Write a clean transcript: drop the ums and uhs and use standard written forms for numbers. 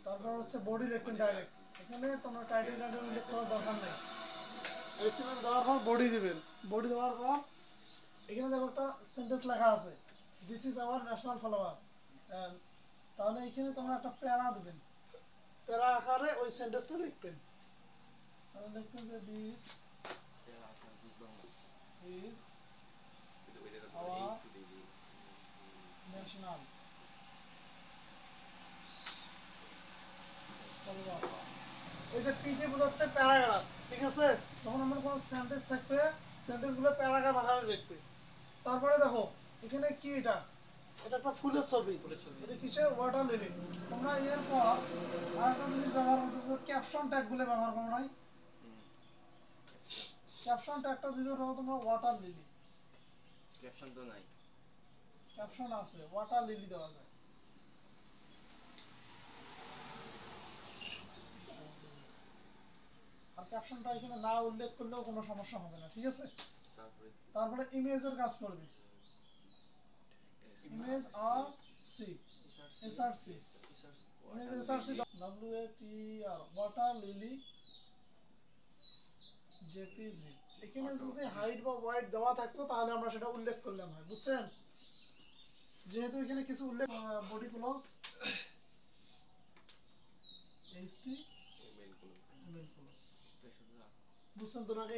তারপর হচ্ছে বডি লিখবেন ডাইরেক্ট। এখানে তোমরা টাইটেল উল্লেখ করার দরকার নেই। HTML দেওয়ার পর বডি দিবেন। বডি দেওয়ার পর এখানে দেখো একটা সেন্টেন্স লেখা আছে, this is our national flower. তাহলে এখানে তোমরা একটা প্যারা দিবেন, প্যারা আকারে ওই সেন্টেন্সটা লিখবেন। তাহলে লিখবেন যে this is our national flower. এই যে পি দিয়ে বোঝাচ্ছে প্যারাগ্রাফ, ঠিক আছে? যখন আমার কোনো সেন্টেন্স থাকবে, সেন্টেন্সগুলো প্যারাগ্রাফ আকারে লিখবে। তারপরে দেখো এখানে কি, এটা এটা একটা ফুলের ছবি, এটা কিসের? Water lily. তোমরা এরপর আরেকটা জিনিস ব্যবহার করতেছো, ক্যাপশন ট্যাগগুলো ব্যবহার করো নাই? ক্যাপশন ট্যাগটা দিবে হলো তোমরা ওয়াটার লিলি। ক্যাপশন তো নাই। ক্যাপশন আছে, ওয়াটার লিলি দেওয়া যায়। আর ক্যাপশনটা এখানে না উল্লেখ করলেও কোনো সমস্যা হবে না, ঠিক আছে? তারপরে ইমেজের কাজ করবে, ইমেজ আর C SRC, image SRC WATR water lily JPG. এখানে যদি হাইট বা ওয়াইড দেওয়া থাকতো তাহলে আমরা সেটা উল্লেখ করলাম হয়, বুঝছেন? যেহেতু এখানে কিছু উল্লেখ, বডি ক্লোজ HTML ক্লোজ, বুঝছেন তো নাকি?